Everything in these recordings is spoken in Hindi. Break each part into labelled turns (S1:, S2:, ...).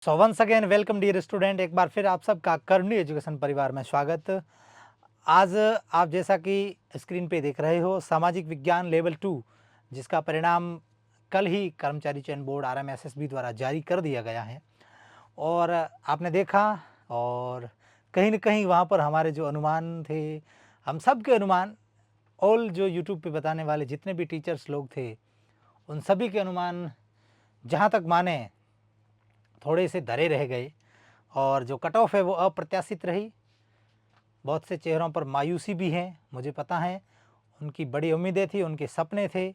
S1: सो once again welcome dear student, एक बार फिर आप सबका कर्मणी एजुकेशन परिवार में स्वागत। आज आप जैसा कि स्क्रीन पे देख रहे हो सामाजिक विज्ञान लेवल 2 जिसका परिणाम कल ही कर्मचारी चयन बोर्ड RMSSB द्वारा जारी कर दिया गया है और आपने देखा और कहीं न कहीं वहाँ पर हमारे जो अनुमान थे, हम सब के अनुमान ऑल जो यूट्यूब पे बताने वाले जितने भी टीचर्स लोग थे, उन सभी के अनुमान जहाँ तक माने थोड़े से धरे रह गए और जो कट ऑफ है वो अप्रत्याशित रही। बहुत से चेहरों पर मायूसी भी है, मुझे पता है। उनकी बड़ी उम्मीदें थी, उनके सपने थे,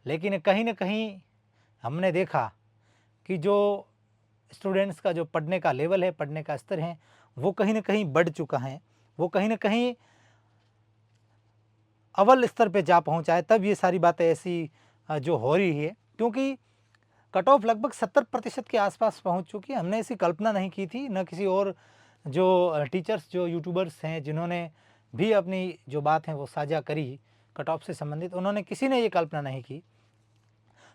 S1: लेकिन कहीं न कहीं हमने देखा कि जो स्टूडेंट्स का जो पढ़ने का लेवल है, पढ़ने का स्तर है, वो कहीं न कहीं बढ़ चुका है। वो कहीं न कहीं अव्वल स्तर पे जा पहुँचा है, तब ये सारी बातें ऐसी जो हो रही है, क्योंकि कट ऑफ लगभग 70% के आसपास पहुंच चुकी है। हमने ऐसी कल्पना नहीं की थी, न किसी और जो टीचर्स जो यूट्यूबर्स हैं जिन्होंने भी अपनी जो बात है वो साझा करी कट ऑफ से संबंधित, उन्होंने किसी ने ये कल्पना नहीं की।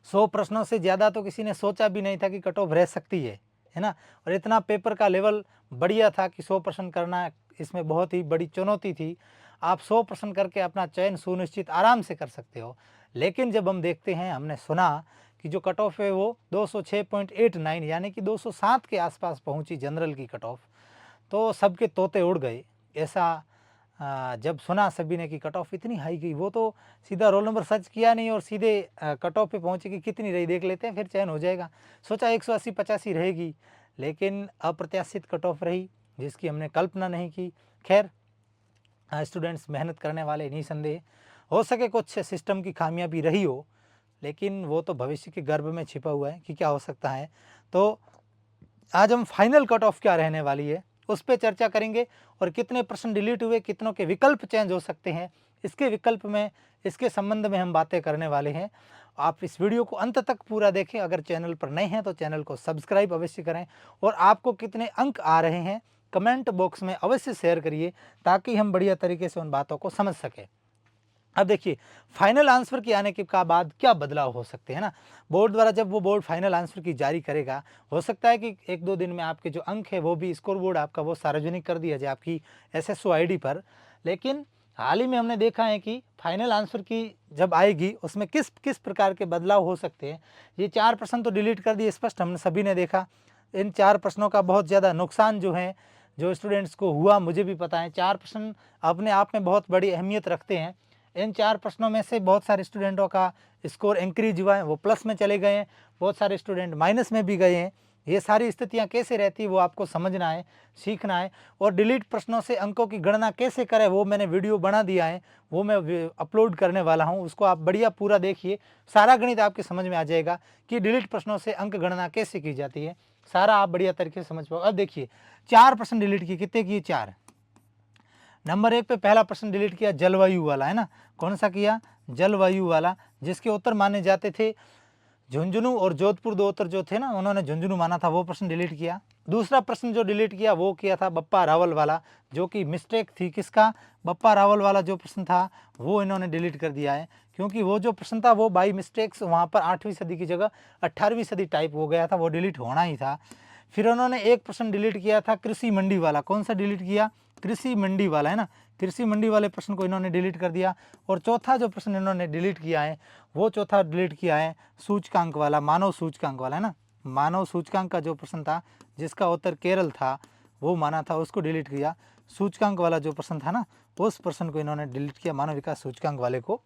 S1: 100 प्रश्नों से ज़्यादा तो किसी ने सोचा भी नहीं था कि कट ऑफ रह सकती है ना। और इतना पेपर का लेवल बढ़िया था कि 100 प्रश्न करना इसमें बहुत ही बड़ी चुनौती थी। आप 100 प्रश्न करके अपना चयन सुनिश्चित आराम से कर सकते हो, लेकिन जब हम देखते हैं, हमने सुना कि जो कट ऑफ है वो 206.89 यानी कि 207 के आसपास पहुंची जनरल की कट ऑफ, तो सबके तोते उड़ गए। ऐसा जब सुना सभी ने कि कट ऑफ इतनी हाई गई, वो तो सीधा रोल नंबर सर्च किया नहीं और सीधे कट ऑफ पे पहुंचे कि कितनी रही देख लेते हैं फिर चयन हो जाएगा। सोचा 180-85 रहेगी, लेकिन अप्रत्याशित कट ऑफ रही जिसकी हमने कल्पना नहीं की। खैर, स्टूडेंट्स मेहनत करने वाले निसंदेह, हो सके कुछ सिस्टम की खामियां भी रही हो, लेकिन वो तो भविष्य के गर्भ में छिपा हुआ है कि क्या हो सकता है। तो आज हम फाइनल कट ऑफ क्या रहने वाली है उस पर चर्चा करेंगे और कितने प्रश्न डिलीट हुए, कितनों के विकल्प चेंज हो सकते हैं, इसके विकल्प में, इसके संबंध में हम बातें करने वाले हैं। आप इस वीडियो को अंत तक पूरा देखें। अगर चैनल पर नए हैं तो चैनल को सब्सक्राइब अवश्य करें और आपको कितने अंक आ रहे हैं कमेंट बॉक्स में अवश्य शेयर करिए, ताकि हम बढ़िया तरीके से उन बातों को समझ सकें। अब देखिए, फाइनल आंसर के आने के का बाद क्या बदलाव हो सकते हैं ना। बोर्ड द्वारा जब वो बोर्ड फाइनल आंसर की जारी करेगा, हो सकता है कि 1-2 दिन में आपके जो अंक है वो भी, स्कोर बोर्ड आपका वो सार्वजनिक कर दिया जाए आपकी SSO ID पर। लेकिन हाल ही में हमने देखा है कि फाइनल आंसर की जब आएगी उसमें किस किस प्रकार के बदलाव हो सकते हैं। ये 4 प्रश्न तो डिलीट कर दिए स्पष्ट, हमने सभी ने देखा। इन 4 प्रश्नों का बहुत ज़्यादा नुकसान जो है, जो स्टूडेंट्स को हुआ, मुझे भी पता है। 4 प्रश्न अपने आप में बहुत बड़ी अहमियत रखते हैं। इन 4 प्रश्नों में से बहुत सारे स्टूडेंटों का स्कोर इंक्रीज हुआ है, वो प्लस में चले गए हैं, बहुत सारे स्टूडेंट माइनस में भी गए हैं। ये सारी स्थितियां कैसे रहती है वो आपको समझना है, सीखना है। और डिलीट प्रश्नों से अंकों की गणना कैसे करें वो मैंने वीडियो बना दिया है, वो मैं अपलोड करने वाला हूँ, उसको आप बढ़िया पूरा देखिए। सारा गणित आपके समझ में आ जाएगा कि डिलीट प्रश्नों से अंक गणना कैसे की जाती है, सारा आप बढ़िया तरीके से समझ पाओ। अब देखिए, 4 प्रश्न डिलीट किए, कितने किए? 4। नंबर 1 पे पहला प्रश्न डिलीट किया जलवायु वाला, है ना। कौन सा किया? जलवायु वाला, जिसके उत्तर माने जाते थे झुंझुनू और जोधपुर, 2 उत्तर जो थे ना, उन्होंने झुंझुनू माना था, वो प्रश्न डिलीट किया। दूसरा प्रश्न जो डिलीट किया वो किया था बप्पा रावल वाला, जो कि मिस्टेक थी। किसका? बप्पा रावल वाला जो प्रश्न था वो इन्होंने डिलीट कर दिया है, क्योंकि वो जो प्रश्न था वो बाई मिस्टेक्स वहाँ पर 8वीं सदी की जगह 18वीं सदी टाइप हो गया था, वो डिलीट होना ही था। फिर उन्होंने एक प्रश्न डिलीट किया था कृषि मंडी वाला। कौन सा डिलीट किया? कृषि मंडी वाला, है ना। कृषि मंडी वाले प्रश्न को इन्होंने डिलीट कर दिया। और चौथा जो प्रश्न इन्होंने डिलीट किया है, वो चौथा डिलीट किया है सूचकांक वाला, मानव सूचकांक वाला, है ना। मानव सूचकांक का जो प्रश्न था जिसका उत्तर केरल था वो माना था, उसको डिलीट किया। सूचकांक वाला जो प्रश्न था ना, उस प्रश्न को इन्होंने डिलीट किया, मानव विकास सूचकांक वाले को।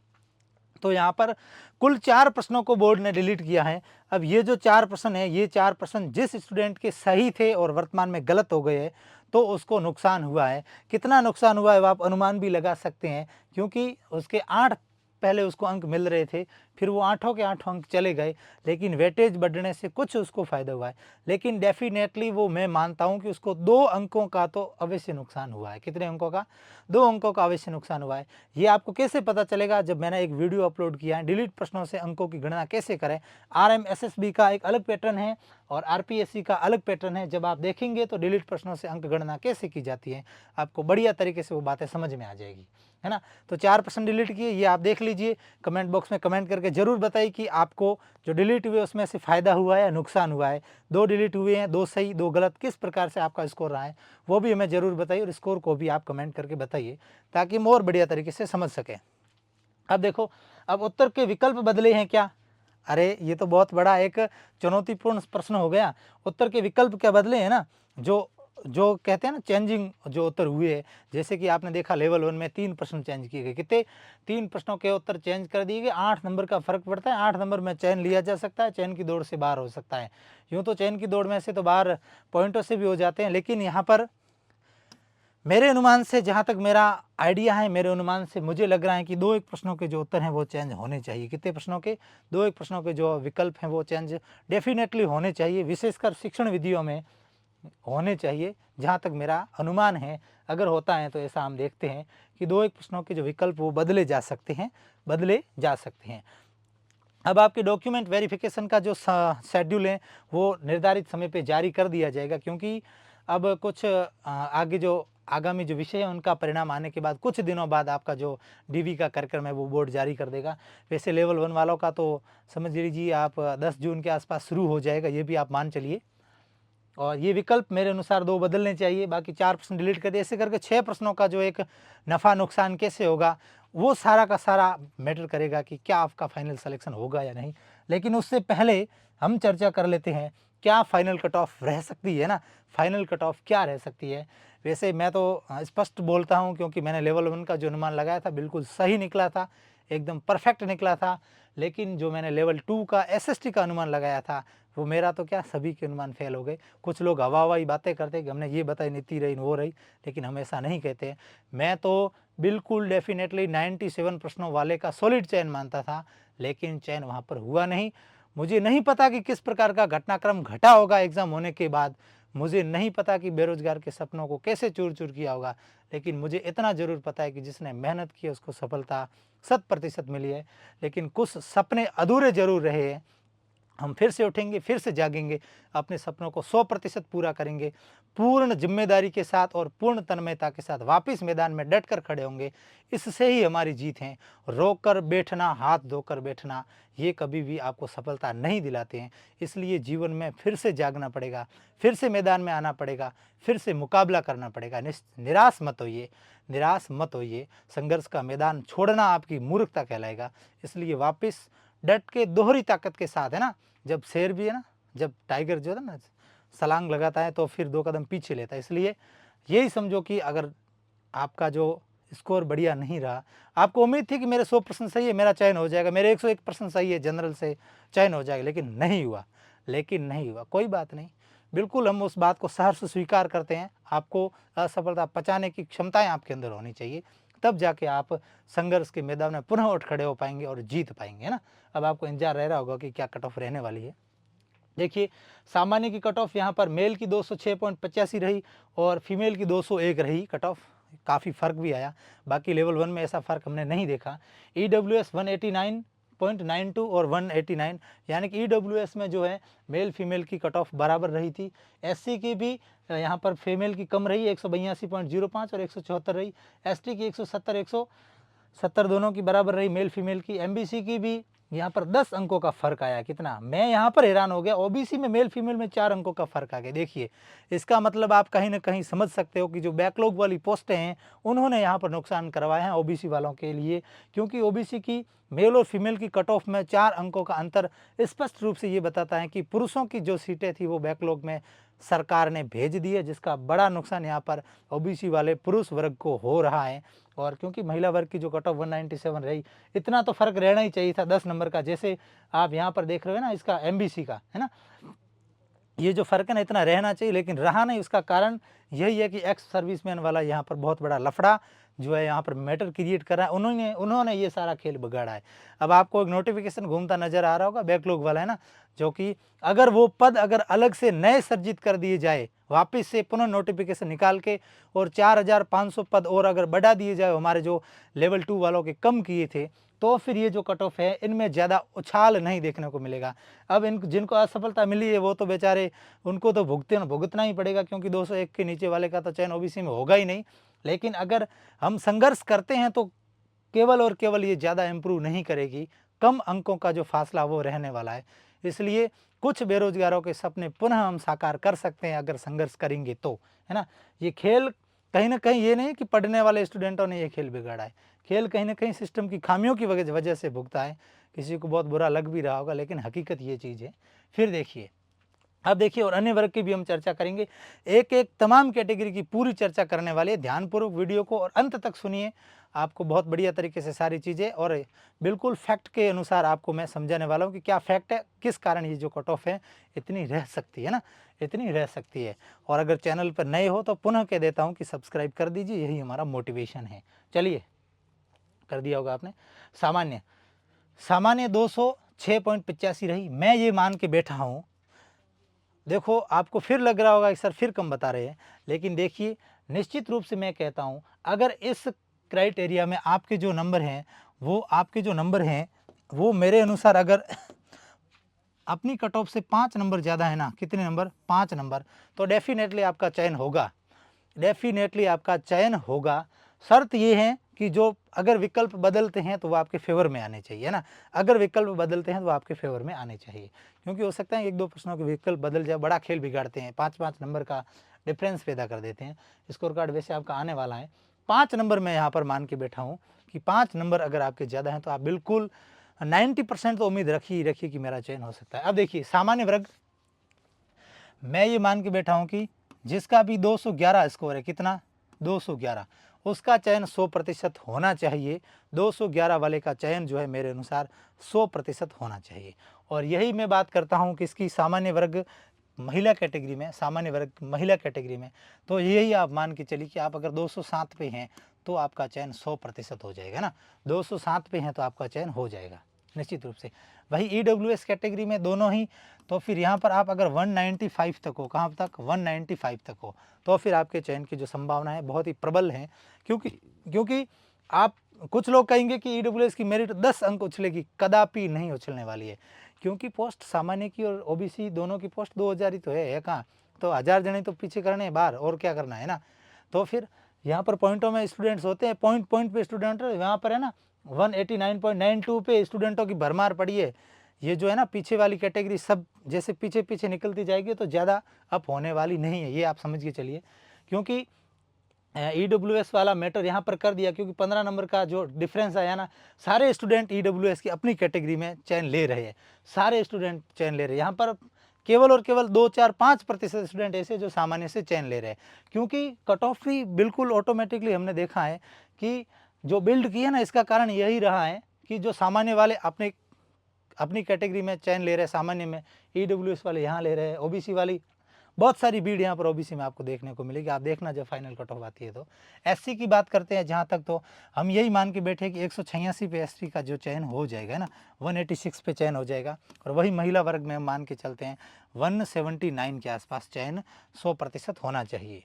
S1: तो यहाँ पर कुल 4 प्रश्नों को बोर्ड ने डिलीट किया है। अब ये जो 4 प्रश्न है, ये 4 प्रश्न जिस स्टूडेंट के सही थे और वर्तमान में गलत हो गए हैं, तो उसको नुकसान हुआ है। कितना नुकसान हुआ है आप अनुमान भी लगा सकते हैं, क्योंकि उसके 8 पहले उसको अंक मिल रहे थे, फिर वो 8 के 8 अंक चले गए, लेकिन वेटेज बढ़ने से कुछ उसको फ़ायदा हुआ है। लेकिन डेफिनेटली वो मैं मानता हूँ कि उसको 2 अंकों का तो अवश्य नुकसान हुआ है। कितने अंकों का? 2 अंकों का अवश्य नुकसान हुआ है। ये आपको कैसे पता चलेगा? जब मैंने एक वीडियो अपलोड किया है डिलीट प्रश्नों से अंकों की गणना कैसे करें। RMSSB का एक अलग पैटर्न है और RPSC का अलग पैटर्न है। जब आप देखेंगे तो डिलीट प्रश्नों से अंक गणना कैसे की जाती है, आपको बढ़िया तरीके से वो बातें समझ में आ जाएगी, है ना। तो 4 प्रश्न डिलीट किए, ये आप देख लीजिए, कमेंट बॉक्स में कमेंट करके ज़रूर बताइए कि आपको जो डिलीट हुए उसमें से फ़ायदा हुआ है या नुकसान हुआ है। 2 डिलीट हुए हैं, 2 सही 2 गलत, किस प्रकार से आपका स्कोर रहा है वो भी हमें ज़रूर बताइए, और स्कोर को भी आप कमेंट करके बताइए ताकि हम और बढ़िया तरीके से समझ सकें। अब देखो, अब उत्तर के विकल्प बदले हैं क्या? अरे ये तो बहुत बड़ा एक चुनौतीपूर्ण प्रश्न हो गया। उत्तर के विकल्प क्या बदले हैं ना, जो जो कहते हैं ना चेंजिंग जो उत्तर हुए हैं, जैसे कि आपने देखा लेवल 1 में 3 प्रश्न चेंज किए गए। कितने? 3 प्रश्नों के उत्तर चेंज कर दिए गए। 8 नंबर का फ़र्क पड़ता है। 8 नंबर में चयन लिया जा सकता है, चयन की दौड़ से बाहर हो सकता है। यूँ तो चयन की दौड़ में से तो बाहर पॉइंटों से भी हो जाते हैं, लेकिन यहाँ पर मेरे अनुमान से, जहाँ तक मेरा आइडिया है, मेरे अनुमान से मुझे लग रहा है कि 2-1 प्रश्नों के जो उत्तर हैं वो चेंज होने चाहिए। कितने प्रश्नों के? 2-1 प्रश्नों के जो विकल्प हैं वो चेंज डेफिनेटली होने चाहिए, विशेषकर शिक्षण विधियों में होने चाहिए, जहाँ तक मेरा अनुमान है। अगर होता है तो ऐसा हम देखते हैं कि 2-1 प्रश्नों के जो विकल्प वो बदले जा सकते हैं, बदले जा सकते हैं। अब आपके डॉक्यूमेंट वेरिफिकेशन का जो शेड्यूल है वो निर्धारित समय पे जारी कर दिया जाएगा, क्योंकि अब कुछ आगे जो आगामी जो विषय है उनका परिणाम आने के बाद कुछ दिनों बाद आपका जो डीवी का कार्यक्रम है वो बोर्ड जारी कर देगा। वैसे लेवल 1 वालों का तो समझ लीजिए आप 10 जून के आसपास शुरू हो जाएगा, ये भी आप मान चलिए। और ये विकल्प मेरे अनुसार 2 बदलने चाहिए, बाकी 4 प्रश्न डिलीट कर दिए। ऐसे करके 6 प्रश्नों का जो एक नफ़ा नुकसान कैसे होगा वो सारा का सारा मैटर करेगा कि क्या आपका फाइनल सिलेक्शन होगा या नहीं। लेकिन उससे पहले हम चर्चा कर लेते हैं क्या फाइनल कट ऑफ रह सकती है ना, फाइनल कट ऑफ क्या रह सकती है। वैसे मैं तो स्पष्ट बोलता हूँ, क्योंकि मैंने लेवल 1 का जो अनुमान लगाया था बिल्कुल सही निकला था, एकदम परफेक्ट निकला था। लेकिन जो मैंने लेवल 2 का एसएसटी का अनुमान लगाया था वो मेरा तो क्या, सभी के अनुमान फेल हो गए। कुछ लोग हवा-हवाई बातें करते कि हमने ये बताई, नीति रही वो रही, लेकिन हम ऐसा नहीं कहते। मैं तो बिल्कुल डेफिनेटली 97 प्रश्नों वाले का सॉलिड चयन मानता था, लेकिन चयन वहाँ पर हुआ नहीं। मुझे नहीं पता कि किस प्रकार का घटनाक्रम घटा होगा एग्ज़ाम होने के बाद, मुझे नहीं पता कि बेरोज़गार के सपनों को कैसे चूर-चूर किया होगा, लेकिन मुझे इतना ज़रूर पता है कि जिसने मेहनत की है उसको सफलता 100% मिली है। लेकिन कुछ सपने अधूरे ज़रूर रहे हैं। हम फिर से उठेंगे, फिर से जागेंगे, अपने सपनों को 100% पूरा करेंगे, पूर्ण जिम्मेदारी के साथ और पूर्ण तन्मयता के साथ वापस मैदान में डट कर खड़े होंगे। इससे ही हमारी जीत है। रोक कर बैठना, हाथ धोकर बैठना, ये कभी भी आपको सफलता नहीं दिलाते हैं। इसलिए जीवन में फिर से जागना पड़ेगा, फिर से मैदान में आना पड़ेगा, फिर से मुकाबला करना पड़ेगा। निराश मत होइए, निराश मत होइए। संघर्ष का मैदान छोड़ना आपकी मूर्खता कहलाएगा। इसलिए वापस डट के दोहरी ताकत के साथ, है ना, जब शेर भी है ना, जब टाइगर जो है ना छलांग लगाता है तो फिर 2 कदम पीछे लेता है। इसलिए यही समझो कि अगर आपका जो स्कोर बढ़िया नहीं रहा, आपको उम्मीद थी कि मेरे 100 प्रश्न सही है, मेरा चयन हो जाएगा, मेरे 101 प्रश्न सही है, जनरल से चयन हो जाएगा, लेकिन नहीं हुआ, लेकिन नहीं हुआ। कोई बात नहीं, बिल्कुल हम उस बात को सहर्ष स्वीकार करते हैं। आपको असफलता पचाने की क्षमताएँ आपके अंदर होनी चाहिए, तब जाके आप संघर्ष के मैदान में पुनः उठ खड़े हो पाएंगे और जीत पाएंगे, है ना। अब आपको इंतजार रह रहा होगा कि क्या कट ऑफ रहने वाली है। देखिए, सामान्य की कट ऑफ यहाँ पर मेल की 206.85 रही और फीमेल की 201 रही कट ऑफ, काफ़ी फ़र्क भी आया। बाकी लेवल 1 में ऐसा फ़र्क हमने नहीं देखा। ईडब्ल्यूएस 189.92 और 189, यानी कि ईडब्ल्यूएस में जो है मेल फीमेल की कट ऑफ बराबर रही थी। एससी की भी यहाँ पर फीमेल की कम रही, 182.05 और 174 रही। एसटी की 170 दोनों की बराबर रही मेल फीमेल की। एमबीसी की भी यहाँ पर 10 अंकों का फर्क आया। कितना, मैं यहाँ पर हैरान हो गया। ओबीसी में मेल फीमेल में 4 अंकों का फर्क आ गया। देखिए, इसका मतलब आप कहीं ना कहीं समझ सकते हो कि जो बैकलॉग वाली पोस्टें हैं उन्होंने यहाँ पर नुकसान करवाया है ओबीसी वालों के लिए, क्योंकि ओबीसी की मेल और फीमेल की कट ऑफ में 4 अंकों का अंतर स्पष्ट रूप से ये बताता है कि पुरुषों की जो सीटें थी वो बैकलॉग में सरकार ने भेज दी है, जिसका बड़ा नुकसान यहाँ पर ओबीसी वाले पुरुष वर्ग को हो रहा है। और क्योंकि महिला वर्ग की जो कट ऑफ 197 रही, इतना तो फर्क रहना ही चाहिए था 10 नंबर का। जैसे आप यहाँ पर देख रहे हो ना, इसका एमबीसी का, है ना, ये जो फ़र्क है ना इतना रहना चाहिए, लेकिन रहा नहीं। उसका कारण यही है कि एक्स सर्विसमैन वाला यहाँ पर बहुत बड़ा लफड़ा जो है यहाँ पर मैटर क्रिएट कर रहा है, उन्होंने ये सारा खेल बिगाड़ा है। अब आपको एक नोटिफिकेशन घूमता नजर आ रहा होगा बैकलॉग वाला, है ना, जो कि अगर वो पद अगर अलग से नए सर्जित कर दिए जाए, वापस से पुनः नोटिफिकेशन निकाल के और 4500 पद और अगर बढ़ा दिए जाए, हमारे जो लेवल 2 वालों के कम किए थे, तो फिर ये जो कट ऑफ है इनमें ज़्यादा उछाल नहीं देखने को मिलेगा। अब इन जिनको असफलता मिली है वो तो बेचारे, उनको तो भुगतना ही पड़ेगा, क्योंकि 201 के नीचे वाले का तो चयन ओबीसी में होगा ही नहीं। लेकिन अगर हम संघर्ष करते हैं तो केवल और केवल ये ज़्यादा इम्प्रूव नहीं करेगी, कम अंकों का जो फासला वो रहने वाला है। इसलिए कुछ बेरोजगारों के सपने पुनः हम साकार कर सकते हैं अगर संघर्ष करेंगे तो, है ना। ये खेल कहीं ना कहीं ये नहीं कि पढ़ने वाले स्टूडेंटों ने ये खेल बिगाड़ा है, खेल कहीं ना कहीं सिस्टम की खामियों की वजह से भुगता है। किसी को बहुत बुरा लग भी रहा होगा, लेकिन हकीकत ये चीज़ है। फिर देखिए, अब देखिए और अन्य वर्ग की भी हम चर्चा करेंगे, एक एक तमाम कैटेगरी की पूरी चर्चा करने वाले हैं। ध्यानपूर्वक वीडियो को और अंत तक सुनिए, आपको बहुत बढ़िया तरीके से सारी चीज़ें और बिल्कुल फैक्ट के अनुसार आपको मैं समझाने वाला हूँ कि क्या फैक्ट है, किस कारण ये जो कट ऑफ है इतनी रह सकती है ना, इतनी रह सकती है। और अगर चैनल पर नए हो तो पुनः कह देता हूँ कि सब्सक्राइब कर दीजिए, यही हमारा मोटिवेशन है। चलिए, कर दिया होगा आपने। सामान्य सामान्य 206.85 रही। मैं ये मान के बैठा हूँ, देखो आपको फिर लग रहा होगा कि सर फिर कम बता रहे हैं, लेकिन देखिए निश्चित रूप से मैं कहता हूं अगर इस क्राइटेरिया में आपके जो नंबर हैं वो मेरे अनुसार अगर अपनी कट ऑफ से 5 नंबर ज़्यादा है ना, कितने नंबर, 5 नंबर, तो डेफिनेटली आपका चयन होगा, डेफिनेटली आपका चयन होगा। शर्त ये है कि जो अगर विकल्प बदलते हैं तो वो आपके फेवर में आने चाहिए, है ना। अगर विकल्प बदलते हैं तो वो आपके फेवर में आने चाहिए, क्योंकि हो सकता है एक दो प्रश्नों के विकल्प बदल जाए, बड़ा खेल बिगाड़ते हैं, 5-5 नंबर का डिफरेंस पैदा कर देते हैं। स्कोर कार्ड वैसे आपका आने वाला है। 5 नंबर मैं यहाँ पर मान के बैठा हूँ कि 5 नंबर अगर आपके ज़्यादा हैं तो आप बिल्कुल 90% तो उम्मीद रखिए ही रखिए कि मेरा चयन हो सकता है। अब देखिए सामान्य वर्ग, मैं ये मान के बैठा हूँ कि जिसका भी 211 स्कोर है, कितना, 211, उसका चयन 100% होना चाहिए। 211 वाले का चयन जो है मेरे अनुसार 100% होना चाहिए। और यही मैं बात करता हूँ किसकी, सामान्य वर्ग महिला कैटेगरी में, सामान्य वर्ग महिला कैटेगरी में। तो यही आप मान के चलिए कि आप अगर 207 पे हैं तो आपका चयन 100% हो जाएगा ना, 207 पे हैं तो आपका चयन हो जाएगा निश्चित रूप से। वही EWS कैटेगरी में दोनों ही, तो फिर यहाँ पर आप अगर 195 तक हो, कहाँ तक, 195 तक हो, तो फिर आपके चयन की जो संभावना है बहुत ही प्रबल है। क्योंकि आप, कुछ लोग कहेंगे कि EWS की मेरिट 10 अंक उछलेगी, कदापि नहीं उछलने वाली है, क्योंकि पोस्ट सामान्य की और OBC दोनों की पोस्ट 2000 ही तो है कहाँ, तो 1000 जने तो पीछे करने हैं बाहर, और क्या करना है ना। तो फिर यहाँ पर पॉइंटों में स्टूडेंट्स होते हैं, पॉइंट पे स्टूडेंट, यहाँ पर है ना 189.92 पे स्टूडेंटों की भरमार पड़ी है। ये जो है ना पीछे वाली कैटेगरी सब जैसे पीछे पीछे निकलती जाएगी तो ज़्यादा अप होने वाली नहीं है, ये आप समझ के चलिए। क्योंकि EWS वाला मैटर यहाँ पर कर दिया, क्योंकि 15 नंबर का जो डिफरेंस आया ना, सारे स्टूडेंट EWS की अपनी कैटेगरी में चयन ले रहे हैं, सारे स्टूडेंट चयन ले रहे हैं। यहाँ पर केवल और केवल 2-4-5% स्टूडेंट ऐसे जो सामान्य से चयन ले रहे हैं, क्योंकि कट ऑफ भी बिल्कुल ऑटोमेटिकली हमने देखा है कि जो बिल्ड की है ना, इसका कारण यही रहा है कि जो सामान्य वाले अपनी कैटेगरी में चयन ले रहे हैं, सामान्य में EWS वाले यहाँ ले रहे हैं, OBC वाली बहुत सारी भीड़ यहाँ पर OBC में आपको देखने को मिलेगी, आप देखना जब फाइनल कट ऑफ आती है तो। SC की बात करते हैं जहाँ तक, तो हम यही मान के बैठे कि 186 पे SC का जो चयन हो जाएगा ना, 186 पे चयन हो जाएगा। और वही महिला वर्ग में हम मान के चलते हैं 179 के आसपास चयन 100% होना चाहिए।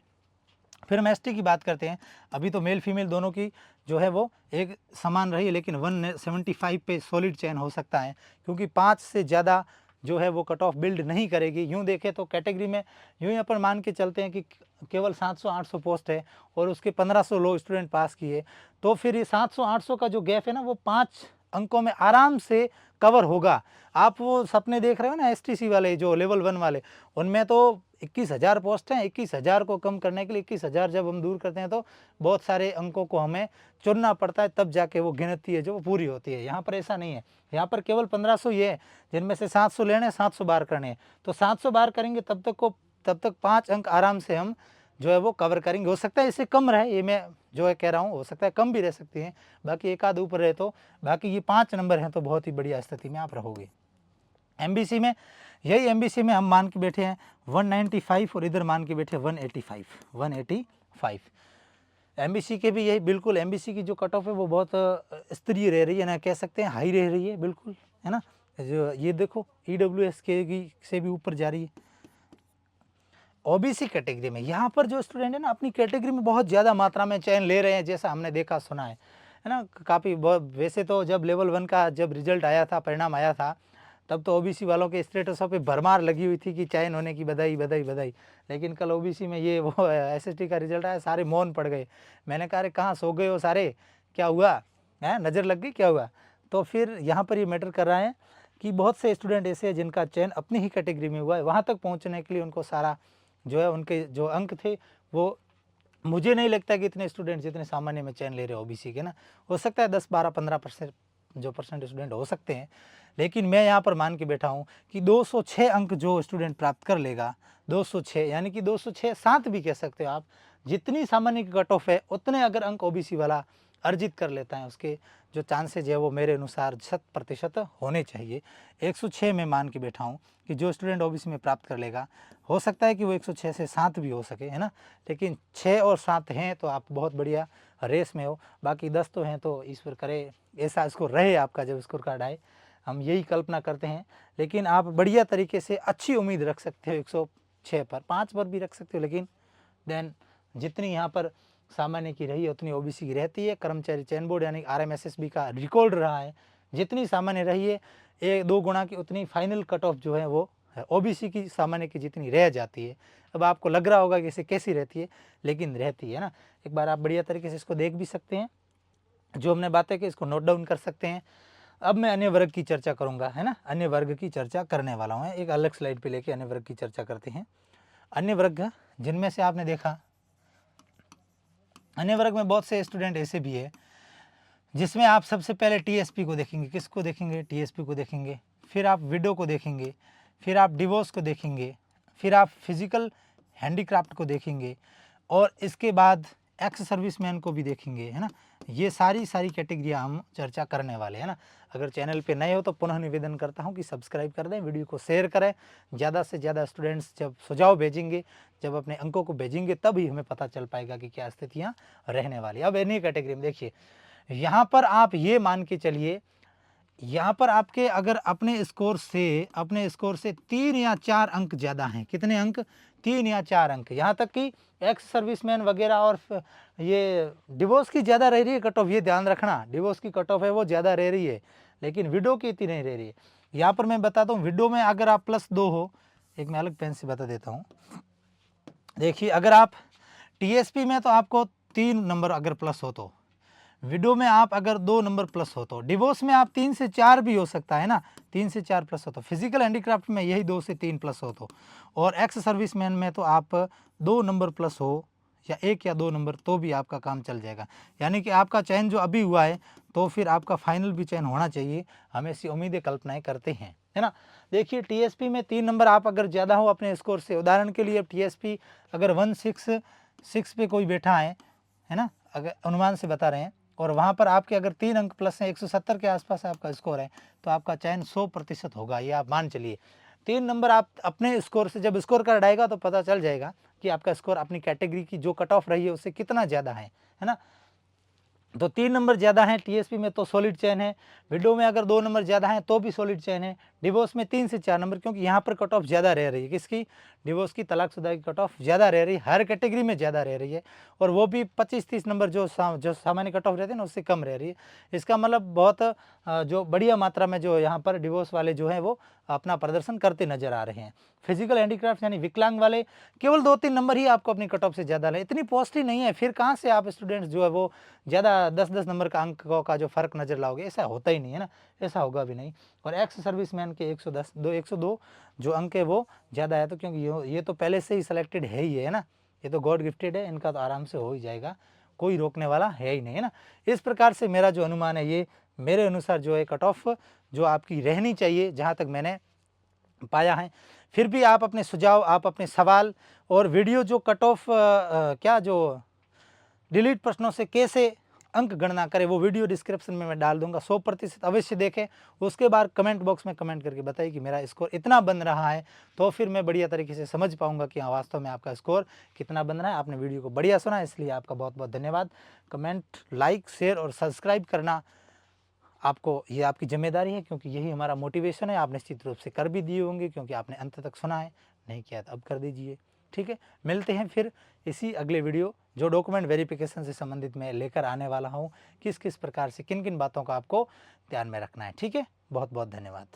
S1: फिर हम ST की बात करते हैं, अभी तो मेल फीमेल दोनों की जो है वो एक समान रही है, लेकिन 175 पे सॉलिड चयन हो सकता है, क्योंकि 5 से ज़्यादा जो है वो कट ऑफ बिल्ड नहीं करेगी। यूँ देखें तो कैटेगरी में यूँ ही अपन मान के चलते हैं कि केवल 700-800 पोस्ट है और उसके 1500 लोग स्टूडेंट पास किए, तो फिर ये 700-800 का जो गैप है ना, वो 5 अंकों में आराम से कवर होगा। आप वो सपने देख रहे हो ना STC वाले, जो लेवल 1 वाले, उनमें तो 21,000 पोस्ट हैं, 21,000 को कम करने के लिए 21,000 जब हम दूर करते हैं तो बहुत सारे अंकों को हमें चुनना पड़ता है, तब जाके वो गिनती है जो वो पूरी होती है। यहाँ पर ऐसा नहीं है, यहाँ पर केवल 1500 ये है, जिनमें से 700 लेने, 700 बार करने हैं, तो 700 बार करेंगे तब तक 5 अंक आराम से हम जो है वो कवर करेंगे। हो सकता है इससे कम रहे, ये मैं जो है कह रहा हूँ, हो सकता है कम भी रह सकती हैं, बाकी एक आध ऊपर रहे तो, बाकी ये 5 नंबर हैं तो बहुत ही बढ़िया स्थिति में आप रहोगे। MBC में यही, MBC में हम मान के बैठे हैं 195 और इधर मान के बैठे 185। MBC के भी यही बिल्कुल, MBC की जो कट ऑफ है वो बहुत स्तरीय रह रही है ना, कह सकते हैं हाई रह रही है बिल्कुल, है ना। जो ये देखो EWS के से भी ऊपर जा रही है। OBC कैटेगरी में यहाँ पर जो स्टूडेंट है ना, अपनी कैटेगरी में बहुत ज़्यादा मात्रा में चयन ले रहे हैं, जैसा हमने देखा सुना है ना, काफ़ी। वैसे तो जब लेवल 1 का जब रिजल्ट आया था, परिणाम आया था, तब तो OBC वालों के स्टेटसों पे भरमार लगी हुई थी कि चयन होने की बधाई बधाई बधाई। लेकिन कल OBC में ये वो SST का रिजल्ट आया, सारे मौन पड़ गए। मैंने कहा अरे कहाँ सो गए हो सारे, क्या हुआ, है, नज़र लग गई, क्या हुआ? तो फिर यहाँ पर ये मैटर कर रहा है कि बहुत से स्टूडेंट ऐसे हैं जिनका चयन अपनी ही कैटेगरी में हुआ है, वहाँ तक पहुँचने के लिए उनको सारा जो है उनके जो अंक थे वो, मुझे नहीं लगता कि इतने स्टूडेंट जितने सामान्य में चयन ले रहे हो ओबीसी के ना, हो सकता है 10, 12, 15% जो परसेंट स्टूडेंट हो सकते हैं, लेकिन मैं यहाँ पर मान के बैठा हूँ कि 206 अंक जो स्टूडेंट प्राप्त कर लेगा, 206 यानी कि 206 7 भी कह सकते हो आप, जितनी सामान्य की कट ऑफ है उतने अगर अंक ओबीसी वाला अर्जित कर लेता है, उसके जो चांसेज है वो मेरे अनुसार 100% होने चाहिए। 106 में मान के बैठा हूँ कि जो स्टूडेंट ओबीसी में प्राप्त कर लेगा, हो सकता है कि वो 106 से 7 भी हो सके, है ना, लेकिन 6 और 7 हैं तो आप बहुत बढ़िया रेस में हो, बाकी 10 तो हैं तो ईश्वर करे ऐसा स्कोर रहे आपका जब स्कोर कार्ड आए, हम यही कल्पना करते हैं। लेकिन आप बढ़िया तरीके से अच्छी उम्मीद रख सकते हो 106 पर, 5 पर भी रख सकते हो, लेकिन देन जितनी यहाँ पर सामान्य की रही है उतनी ओबीसी की रहती है। कर्मचारी चयन बोर्ड यानी आरएमएसएसबी का रिकॉर्ड रहा है, जितनी सामान्य रही है 1-2 गुना की उतनी फाइनल कट ऑफ जो है वो ओबीसी की सामान्य की जितनी रह जाती है। अब आपको लग रहा होगा कि इसे कैसी रहती है, लेकिन रहती है ना। एक बार आप बढ़िया तरीके से इसको देख भी सकते हैं, जो हमने बातें की इसको नोट डाउन कर सकते हैं। अब मैं अन्य वर्ग की चर्चा करूंगा, है ना, अन्य वर्ग की चर्चा करने वाला हूँ, एक अलग स्लाइड पे लेके अन्य वर्ग की चर्चा करते हैं। अन्य वर्ग जिनमें से आपने देखा, अन्य वर्ग में बहुत से स्टूडेंट ऐसे भी है जिसमें आप सबसे पहले टीएसपी को देखेंगे, किसको देखेंगे, टीएसपी को देखेंगे, फिर आप विडो को देखेंगे, फिर आप डिवोर्स को देखेंगे, फिर आप फिजिकल हैंडीक्राफ्ट को देखेंगे, और इसके बाद एक्स सर्विसमैन को भी देखेंगे, है ना। ये सारी कैटेगरी हम चर्चा करने वाले हैं ना। अगर चैनल पे नए हो तो पुनः निवेदन करता हूँ कि सब्सक्राइब कर दें, वीडियो को शेयर करें, ज़्यादा से ज़्यादा स्टूडेंट्स जब सुझाव भेजेंगे, जब अपने अंकों को भेजेंगे, तभी हमें पता चल पाएगा कि क्या स्थितियाँ रहने वाली। अब इन्हीं कैटेगरी में देखिए, यहाँ पर आप ये मान के चलिए, यहाँ पर आपके अगर अपने स्कोर से 3 या 4 अंक ज़्यादा हैं, कितने अंक, 3 या 4 अंक, यहाँ तक कि एक्स सर्विसमैन वगैरह और ये डिवोर्स की ज़्यादा रह रही है कट ऑफ, ये ध्यान रखना, डिवोर्स की कट ऑफ है वो ज़्यादा रह रही है, लेकिन विडो की इतनी नहीं रह रही है। यहाँ पर मैं बताता हूँ, विडो में अगर आप +2 हो, एक मैं अलग पेन से बता देता हूँ, देखिए अगर आप टीएसपी में तो आपको 3 नंबर अगर प्लस हो, तो विडो में आप अगर 2 नंबर प्लस हो, तो डिवोर्स में आप 3 से 4 भी हो सकता है ना, 3 से 4 प्लस हो, तो फिजिकल हैंडीक्राफ्ट में यही 2 से 3 प्लस हो, तो और एक्स सर्विसमैन में तो आप 2 नंबर प्लस हो या 1 या 2 नंबर, तो भी आपका काम चल जाएगा। यानी कि आपका चयन जो अभी हुआ है तो फिर आपका फाइनल भी चयन होना चाहिए, हम ऐसी उम्मीदें कल्पनाएँ करते हैं, है ना। देखिए टीएसपी में 3 नंबर आप अगर ज़्यादा हो अपने स्कोर से, उदाहरण के लिए टीएसपी अगर 166 पे कोई बैठा है ना, अगर अनुमान से बता रहे हैं, और वहाँ पर आपके अगर 3 अंक प्लस हैं, 170 के आसपास आपका स्कोर है, तो आपका चयन 100% होगा, ये आप मान चलिए। 3 नंबर आप अपने स्कोर से, जब स्कोर कार्ड आएगा तो पता चल जाएगा कि आपका स्कोर अपनी कैटेगरी की जो कट ऑफ रही है उससे कितना ज़्यादा है ना। तो 3 नंबर ज़्यादा हैं टीएसपी में तो सॉलिड चयन है, विडो में अगर 2 नंबर ज़्यादा हैं तो भी सॉलिड चयन है, डिवोर्स में 3 से 4 नंबर, क्योंकि यहाँ पर कट ऑफ ज़्यादा रह रही है, किसकी, डिवोर्स की, तलाकशुदा की कट ऑफ ज़्यादा रह रही है, हर कैटेगरी में ज़्यादा रह रही है, और वो भी 25-30 नंबर जो सामान्य कट ऑफ रहते हैं ना उससे कम रह रही है। इसका मतलब बहुत जो बढ़िया मात्रा में जो यहाँ पर डिवोर्स वाले जो हैं वो अपना प्रदर्शन करते नजर आ रहे हैं। फिजिकल हैंडीक्राफ्ट यानी विकलांग वाले केवल 2-3 नंबर ही आपको अपनी कट ऑफ से ज़्यादा लें, इतनी पॉजिटिव नहीं है, फिर कहाँ से आप स्टूडेंट्स जो है वो ज़्यादा 10-10 नंबर का अंकों का जो फ़र्क नज़र लाओगे, ऐसा होता ही नहीं है ना, ऐसा होगा भी नहीं। और एक्स सर्विसमैन के 102 जो अंक है वो ज़्यादा है, तो क्योंकि ये तो पहले से ही सेलेक्टेड है ही है ना, ये तो गॉड गिफ्टेड है, इनका तो आराम से हो ही जाएगा, कोई रोकने वाला है ही नहीं, है ना। इस प्रकार से मेरा जो अनुमान है ये मेरे अनुसार जो है कट ऑफ जो आपकी रहनी चाहिए, जहाँ तक मैंने पाया है। फिर भी आप अपने सुझाव, आप अपने सवाल और वीडियो जो कट ऑफ क्या जो डिलीट प्रश्नों से कैसे अंक गणना करें, वो वीडियो डिस्क्रिप्शन में मैं डाल दूंगा, 100% अवश्य देखें। उसके बाद कमेंट बॉक्स में कमेंट करके बताइए कि मेरा स्कोर इतना बन रहा है, तो फिर मैं बढ़िया तरीके से समझ पाऊंगा कि हाँ वास्तव में आपका स्कोर कितना बन रहा है। आपने वीडियो को बढ़िया सुना, इसलिए आपका बहुत बहुत धन्यवाद। कमेंट, लाइक, शेयर और सब्सक्राइब करना आपको, ये आपकी जिम्मेदारी है, क्योंकि यही हमारा मोटिवेशन है। आप निश्चित रूप से कर भी दिए होंगे, क्योंकि आपने अंत तक सुना है, नहीं किया तो अब कर दीजिए, ठीक है। मिलते हैं फिर इसी अगले वीडियो जो डॉक्यूमेंट वेरिफिकेशन से संबंधित मैं लेकर आने वाला हूँ, किस किस प्रकार से किन किन बातों का आपको ध्यान में रखना है, ठीक है। बहुत बहुत धन्यवाद।